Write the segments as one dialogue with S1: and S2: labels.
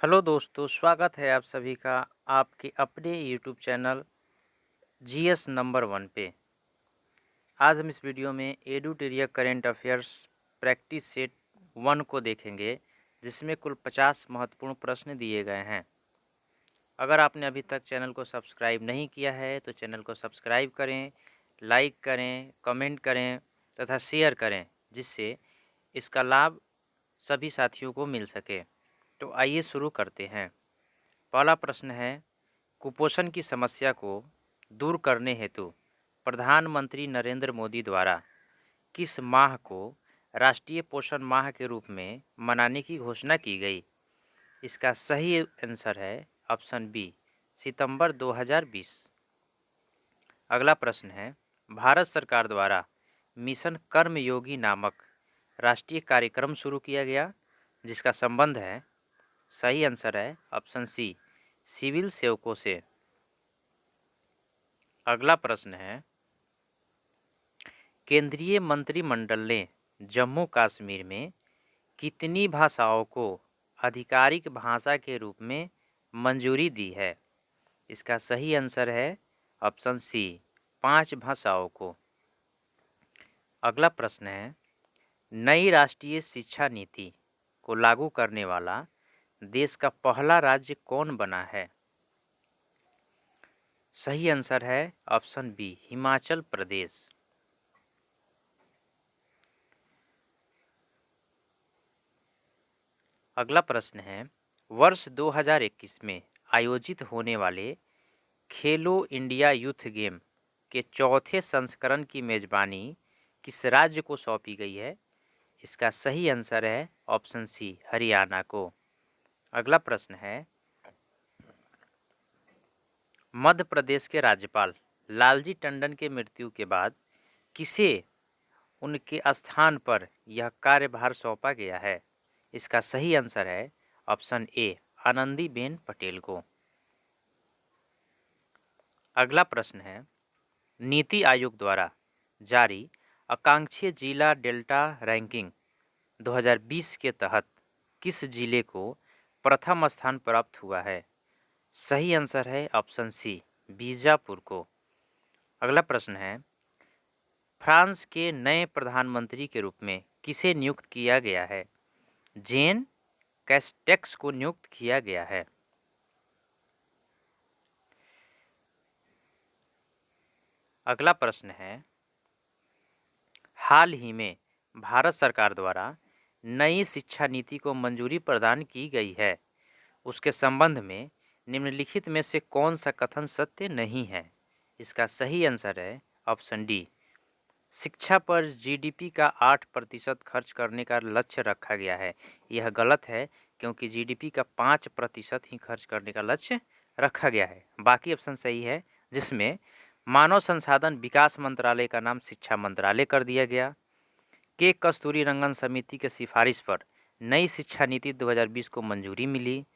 S1: Hello दोस्तों, स्वागत है आप सभी का आपके अपने यूट्यूब चैनल जीएस नंबर 1 पे। आज हम इस वीडियो में एडुटेरिया करेंट अफेयर्स प्रैक्टिस सेट 1 को देखेंगे, जिसमें कुल 50 महत्वपूर्ण प्रश्न दिए गए हैं। अगर आपने अभी तक चैनल को सब्सक्राइब नहीं किया है तो चैनल को सब्सक्राइब करें, लाइक करें, कमेंट करें तथा शेयर करें, जिससे इसका लाभ सभी साथियों को मिल सके। तो आइए शुरू करते हैं। पहला प्रश्न है, कुपोषण की समस्या को दूर करने हेतु प्रधानमंत्री नरेंद्र मोदी द्वारा किस माह को राष्ट्रीय पोषण माह के रूप में मनाने की घोषणा की गई? इसका सही आंसर है ऑप्शन बी, सितंबर 2020। अगला प्रश्न है, भारत सरकार द्वारा मिशन कर्मयोगी नामक राष्ट्रीय कार्यक्रम शुरू किया गया, जिसका संबंध है, सही आंसर है ऑप्शन सी, सिविल सेवकों से। अगला प्रश्न है, केंद्रीय मंत्रिमंडल ने जम्मू कश्मीर में कितनी भाषाओं को आधिकारिक भाषा के रूप में मंजूरी दी है? इसका सही आंसर है ऑप्शन सी, 5 भाषाओं को। अगला प्रश्न है, नई राष्ट्रीय शिक्षा नीति को लागू करने वाला देश का पहला राज्य कौन बना है? सही आंसर है ऑप्शन बी, हिमाचल प्रदेश। अगला प्रश्न है, वर्ष 2021 में आयोजित होने वाले खेलो इंडिया यूथ गेम के चौथे संस्करण की मेजबानी किस राज्य को सौंपी गई है? इसका सही आंसर है ऑप्शन सी, हरियाणा को। अगला प्रश्न है, मध्य प्रदेश के राज्यपाल लालजी टंडन के मृत्यु के बाद किसे उनके स्थान पर यह कार्यभार सौंपा गया है? इसका सही आंसर है ऑप्शन ए, आनंदीबेन पटेल को। अगला प्रश्न है, नीति आयोग द्वारा जारी आकांक्षी जिला डेल्टा रैंकिंग 2020 के तहत किस जिले को प्रथम स्थान प्राप्त हुआ है? सही आंसर है ऑप्शन सी, बीजापुर को। अगला प्रश्न है, फ्रांस के नए प्रधानमंत्री के रूप में किसे नियुक्त किया गया है? जेन कैस्टेक्स को नियुक्त किया गया है। अगला प्रश्न है, हाल ही में भारत सरकार द्वारा नई शिक्षा नीति को मंजूरी प्रदान की गई है, उसके संबंध में निम्नलिखित में से कौन सा कथन सत्य नहीं है? इसका सही आंसर है ऑप्शन डी, शिक्षा पर जीडीपी का 8% खर्च करने का लक्ष्य रखा गया है। यह गलत है, क्योंकि जीडीपी का 5% ही खर्च करने का लक्ष्य रखा गया है। बाकी ऑप्शन सही है, जिसमें मानव संसाधन विकास मंत्रालय का नाम शिक्षा मंत्रालय कर दिया गया। के कस्तूरीरंगन समिति के सिफारिश पर नई शिक्षा नीति 2020 को मंजूरी मिली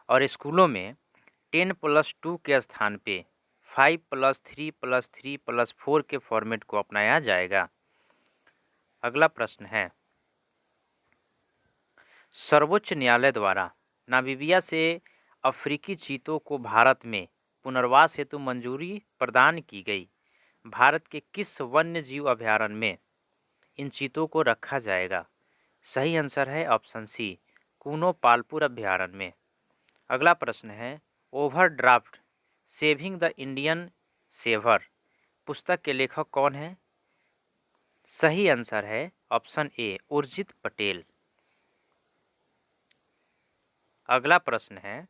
S1: और स्कूलों में 10+2 के स्थान पे 5+3+3+4 के फॉर्मेट को अपनाया जाएगा। अगला प्रश्न है, सर्वोच्च न्यायालय द्वारा नामीबिया से अफ्रीकी चीतों को भारत में पुनर्वास हेतु मंजूरी प्रदान की गई। भारत के किस वन्य जीव अभयारण्य में इन चीतों को रखा जाएगा? सही आंसर है ऑप्शन सी, कूनो पालपुर अभयारण्य में। अगला प्रश्न है, overdraft saving the Indian saver पुस्तक के लेखक कौन है? सही आंसर है ऑप्शन ए, उर्जित पटेल। अगला प्रश्न है,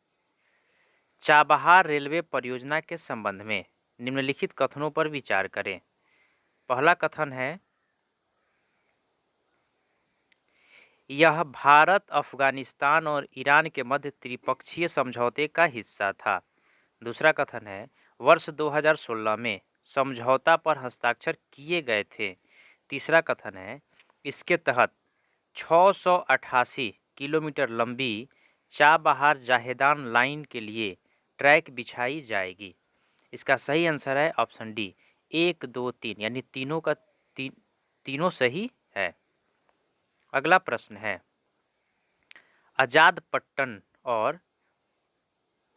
S1: चाबहार रेलवे परियोजना के संबंध में निम्नलिखित कथनों पर विचार करें। पहला कथन है, यह भारत, अफगानिस्तान और ईरान के मध्य त्रिपक्षीय समझौते का हिस्सा था। दूसरा कथन है, वर्ष 2016 में समझौता पर हस्ताक्षर किए गए थे। तीसरा कथन है, इसके तहत 688 किलोमीटर लंबी चाबहार जाहेदान लाइन के लिए ट्रैक बिछाई जाएगी। इसका सही आंसर है ऑप्शन डी, 1, 2, 3, यानी तीनों सही है। अगला प्रश्न है, आजाद पट्टन और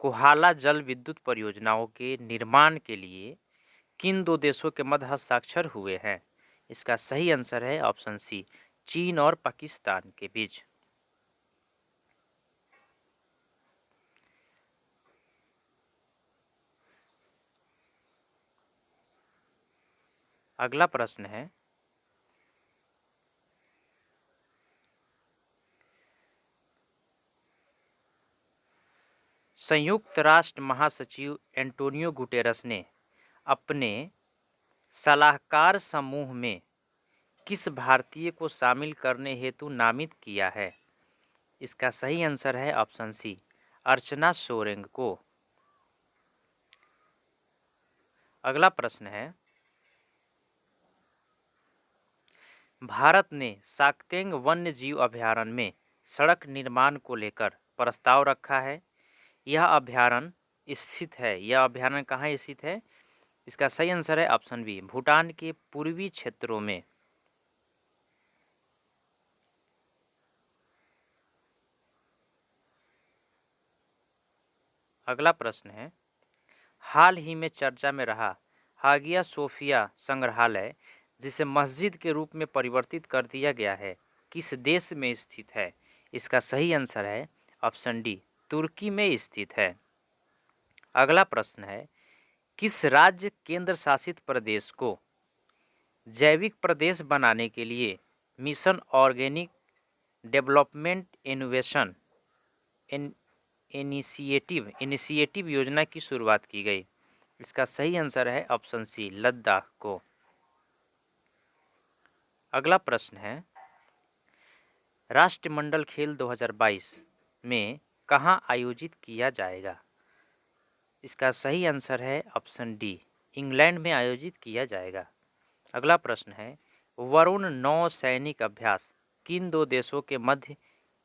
S1: कोहाला जल विद्युत परियोजनाओं के निर्माण के लिए किन दो देशों के मध्य हस्ताक्षर हुए हैं? इसका सही आंसर है ऑप्शन सी, चीन और पाकिस्तान के बीच। अगला प्रश्न है, संयुक्त राष्ट्र महासचिव एंटोनियो गुटेरस ने अपने सलाहकार समूह में किस भारतीय को शामिल करने हेतु नामित किया है? इसका सही आंसर है ऑप्शन सी, अर्चना सोरेंग को। अगला प्रश्न है, भारत ने साक्तेंग वन्य जीव अभयारण्य में सड़क निर्माण को लेकर प्रस्ताव रखा है। यह अभयारण्य कहाँ स्थित है? इसका सही आंसर है ऑप्शन बी, भूटान के पूर्वी क्षेत्रों में। अगला प्रश्न है, हाल ही में चर्चा में रहा हागिया सोफिया संग्रहालय, जिसे मस्जिद के रूप में परिवर्तित कर दिया गया है, किस देश में स्थित है? इसका सही आंसर है ऑप्शन डी, तुर्की में स्थित है। अगला प्रश्न है, किस राज्य केंद्र शासित प्रदेश को जैविक प्रदेश बनाने के लिए mission organic development innovation initiative योजना की शुरुआत की गई? इसका सही आंसर है ऑप्शन सी, लद्दाख को। अगला प्रश्न है, राष्ट्रमंडल खेल 2022 में कहाँ आयोजित किया जाएगा? इसका सही आंसर है ऑप्शन डी, इंग्लैंड में आयोजित किया जाएगा। अगला प्रश्न है, वरुण नौ सैनिक अभ्यास किन दो देशों के मध्य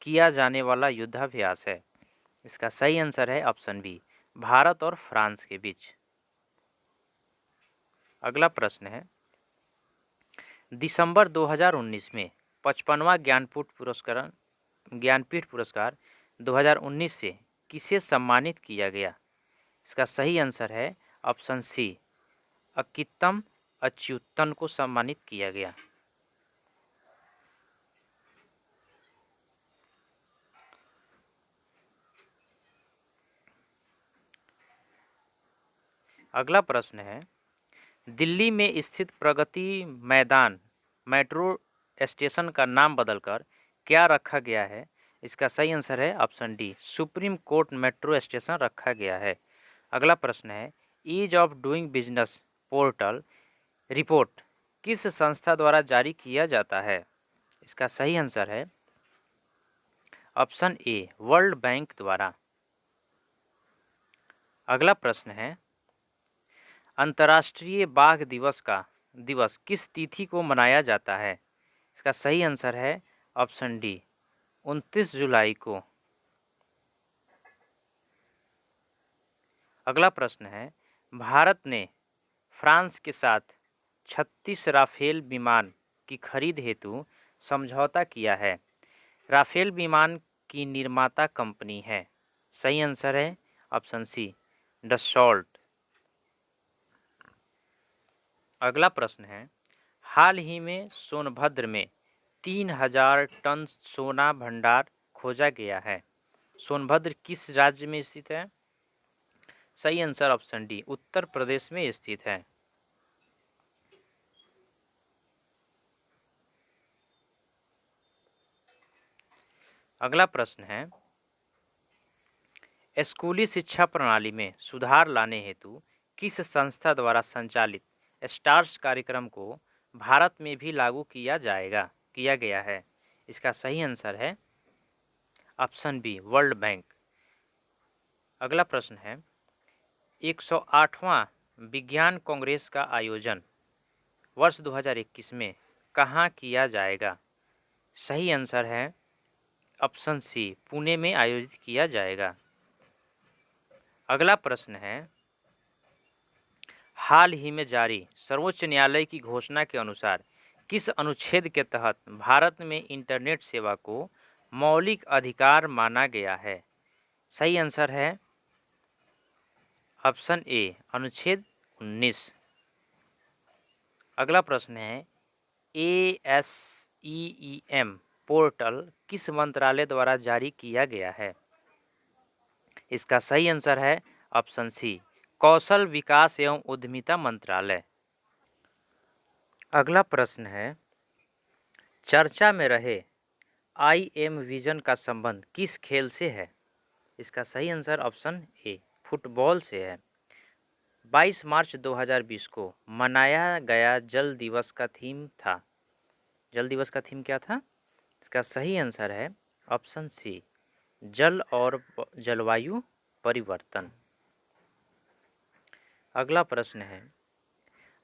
S1: किया जाने वाला युद्धाभ्यास है? इसका सही आंसर है ऑप्शन बी, भारत और फ्रांस के बीच। अगला प्रश्न है, दिसंबर 2019 में 55वां ज्ञानपीठ पुरस्कार 2019 से किसे सम्मानित किया गया? इसका सही आंसर है ऑप्शन सी, अकित्तम अच्युतन को सम्मानित किया गया। अगला प्रश्न है, दिल्ली में स्थित प्रगति मैदान मेट्रो स्टेशन का नाम बदलकर क्या रखा गया है? इसका सही आंसर है option D, supreme court metro station रखा गया है। अगला प्रश्न है, ease of doing business portal report किस संस्था द्वारा जारी किया जाता है? इसका सही आंसर है ऑप्शन ए, वर्ल्ड बैंक द्वारा। अगला प्रश्न है, अंतर्राष्ट्रीय बाघ दिवस किस तिथि को मनाया जाता है? इसका सही आंसर है ऑप्शन डी, 29 जुलाई को। अगला प्रश्न है, भारत ने फ्रांस के साथ 36 राफेल विमान की खरीद हेतु समझौता किया है। राफेल विमान की निर्माता कंपनी है? सही आंसर है ऑप्शन सी, डसॉल्ट। अगला प्रश्न है, हाल ही में सोनभद्र में 3000 टन सोना भंडार खोजा गया है। सोनभद्र किस राज्य में स्थित है? सही answer option D, Uttar Pradesh में स्थित है। अगला प्रश्न है, स्कूली शिक्षा प्रणाली में सुधार लाने हेतु किस संस्था द्वारा संचालित स्टार्स कार्यक्रम को भारत में भी लागू किया गया है? इसका सही आंसर है ऑप्शन बी, वर्ल्ड बैंक। अगला प्रश्न है, 108वां विज्ञान कांग्रेस का आयोजन वर्ष 2021 में कहाँ किया जाएगा? सही आंसर है ऑप्शन सी, पुणे में आयोजित किया जाएगा। अगला प्रश्न है, हाल ही में जारी सर्वोच्च न्यायालय की घोषणा के अनुसार किस अनुच्छेद के तहत भारत में इंटरनेट सेवा को मौलिक अधिकार माना गया है? सही आंसर है ऑप्शन ए अनुच्छेद 19। अगला प्रश्न है ASEEM पोर्टल किस मंत्रालय द्वारा जारी किया गया है? इसका सही आंसर है ऑप्शन सी कौशल विकास एवं उद्यमिता मंत्रालय। अगला प्रश्न है चर्चा में रहे IM विजन का संबंध किस खेल से है? इसका सही आंसर ऑप्शन ए फुटबॉल से है। 22 मार्च 2020 को मनाया गया जल दिवस का थीम था। जल दिवस का थीम क्या था? इसका सही आंसर है ऑप्शन सी जल और जलवायु परिवर्तन। अगला प्रश्न है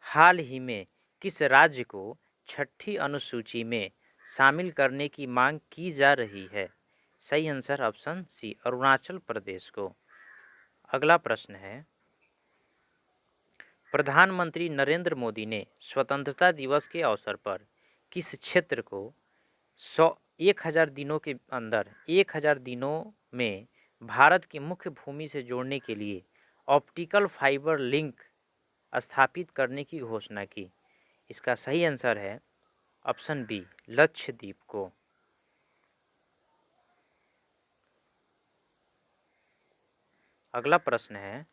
S1: हाल ही में किस राज्य को छठी अनुसूची में शामिल करने की मांग की जा रही है? सही answer option C Arunachal Pradesh को। अगला प्रश्न है प्रधानमंत्री नरेंद्र मोदी ने स्वतंत्रता दिवस के अवसर पर किस क्षेत्र को 1000 दिनों के अंदर 1000 दिनों में भारत की मुख्य भूमि से जोड़ने के लिए ऑप्टिकल फाइबर लिंक स्थापित करने की घोषणा की? इसका सही आंसर है ऑप्शन बी लक्षद्वीप को। अगला प्रश्न है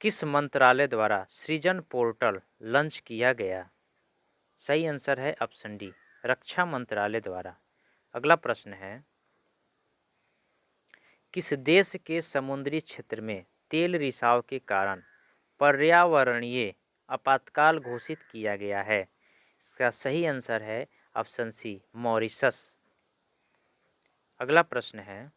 S1: किस मंत्रालय द्वारा सृजन पोर्टल लॉन्च किया गया? सही आंसर है ऑप्शन डी रक्षा मंत्रालय द्वारा। अगला प्रश्न है किस देश के समुद्री क्षेत्र में तेल रिसाव के कारण पर्यावरणीय आपातकाल घोषित किया गया है? इसका सही आंसर है ऑप्शन सी मॉरिशस। अगला प्रश्न है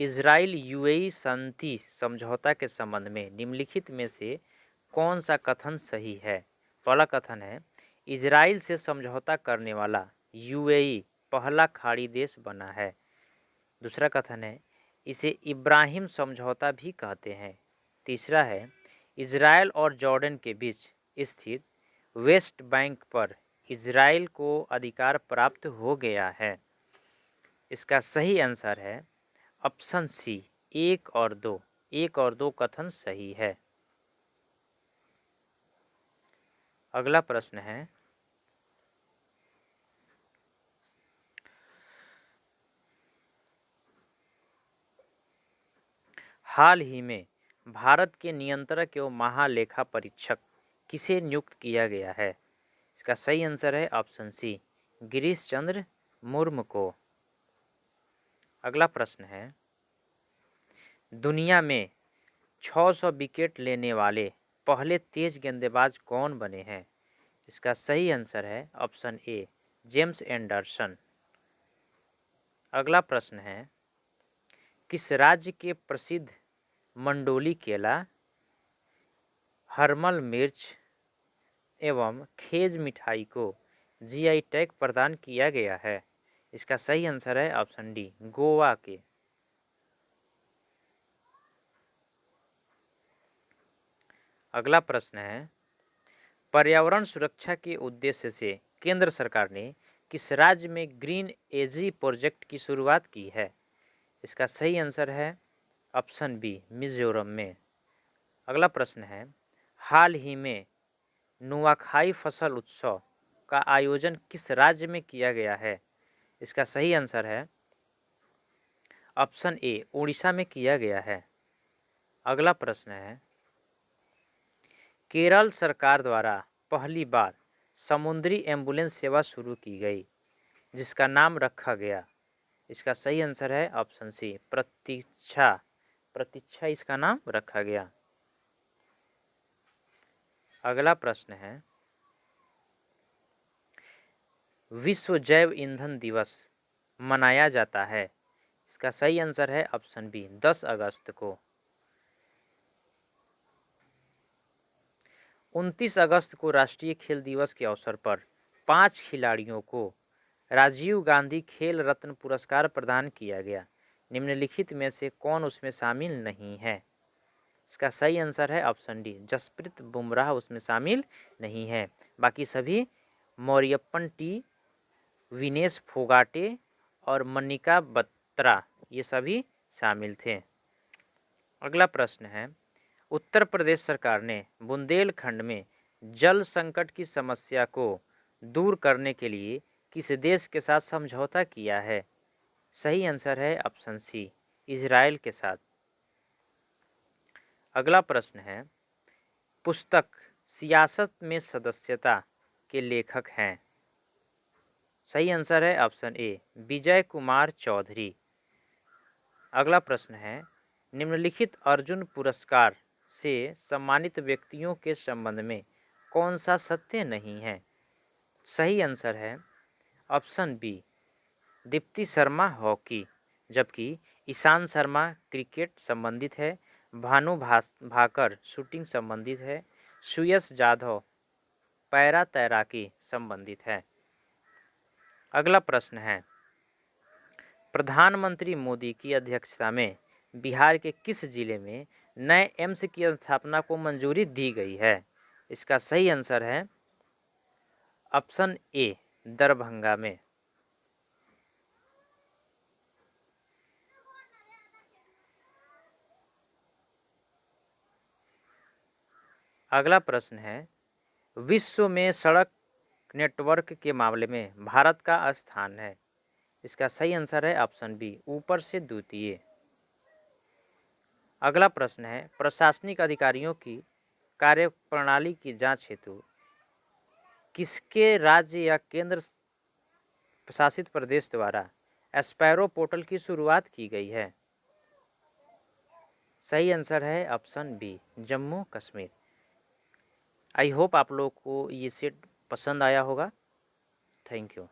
S1: इजराइल UAE शांति समझौता के संबंध में निम्नलिखित में से कौन सा कथन सही है? पहला कथन है इजराइल से समझौता करने वाला UAE पहला खाड़ी देश बना है। दूसरा कथन है इसे इब्राहिम समझौता भी कहते हैं। तीसरा है इजराइल और जॉर्डन के बीच स्थित वेस्ट बैंक पर इजराइल को अधिकार प्राप्त हो गया है। इसका सही आंसर है ऑप्शन सी 1 और 2। 1 और 2 कथन सही है। अगला प्रश्न है हाल ही में भारत के नियंत्रक एवं महालेखा परीक्षक किसे नियुक्त किया गया है? इसका सही आंसर है ऑप्शन सी गिरीश चंद्र मुर्मू को। अगला प्रश्न है दुनिया में 600 विकेट लेने वाले पहले तेज गेंदबाज कौन बने हैं? इसका सही आंसर है ऑप्शन ए जेम्स एंडरसन। अगला प्रश्न है किस राज्य के प्रसिद्ध मंडोली केला हरमल मिर्च एवं खेज मिठाई को GI टैग प्रदान किया गया है? इसका सही आंसर है ऑप्शन डी गोवा के। अगला प्रश्न है पर्यावरण सुरक्षा के उद्देश्य से केंद्र सरकार ने किस राज्य में ग्रीन एजी प्रोजेक्ट की शुरुआत की है? इसका सही आंसर है ऑप्शन बी मिजोरम में। अगला प्रश्न है हाल ही में नुआखाई फसल उत्सव का आयोजन किस राज्य में किया गया है? इसका सही आंसर है ऑप्शन ए उड़ीसा में किया गया है। अगला प्रश्न है केरल सरकार द्वारा पहली बार समुद्री एम्बुलेंस सेवा शुरू की गई जिसका नाम रखा गया? इसका सही आंसर है ऑप्शन सी प्रतीक्षा। प्रतीक्षा इसका नाम रखा गया। अगला प्रश्न है विश्व जैव ईंधन दिवस मनाया जाता है? इसका सही आंसर है ऑप्शन बी 10 अगस्त को। 29 अगस्त को राष्ट्रीय खेल दिवस के अवसर पर 5 खिलाड़ियों को राजीव गांधी खेल रत्न पुरस्कार प्रदान किया गया। निम्नलिखित में से कौन उसमें शामिल नहीं है? इसका सही आंसर है ऑप्शन डी जसप्रीत बुमराह उसमें शामिल नहीं है। बाकी सभी मौरियप्पन टी, विनेश फोगाटे और मनिका बत्रा ये सभी शामिल थे। अगला प्रश्न है, उत्तर प्रदेश सरकार ने बुंदेलखंड में जल संकट की समस्या को दूर करने के लिए किस देश के साथ समझौता किया है? सही आंसर है ऑप्शन सी, इजराइल के साथ। अगला प्रश्न है, पुस्तक सियासत में सदस्यता के लेखक हैं? सही आंसर है ऑप्शन ए, विजय कुमार चौधरी। अगला प्रश्न है, निम्नलिखित अर्जुन पुरस्कार से सम्मानित व्यक्तियों के संबंध में कौन सा सत्य नहीं है? सही आंसर है option B, Deepti Sharma hockey, जबकि ईशान शर्मा क्रिकेट संबंधित है, भानु भाकर शूटिंग संबंधित है, सुयश जाधव पैरा तैराकी संबंधित है। अगला प्रश्न है, प्रधानमंत्री मोदी की अध्यक्षता में बिहार के किस जिले में नए एम्स की स्थापना को मंजूरी दी गई है? इसका सही आंसर है ऑप्शन ए, दरभंगा में। अगला प्रश्न है, विश्व में सड़क नेटवर्क के मामले में भारत का स्थान है? इसका सही आंसर है ऑप्शन बी, ऊपर से द्वितीय। अगला प्रश्न है, प्रशासनिक अधिकारियों की कार्यप्रणाली की जांच हेतु किसके राज्य या केंद्र शासित प्रदेश द्वारा एस्पैरो पोर्टल की शुरुआत की गई है? सही आंसर है option B, Jammu Kashmir. I hope आप लोग को ये सेट पसंद आया होगा। Thank you.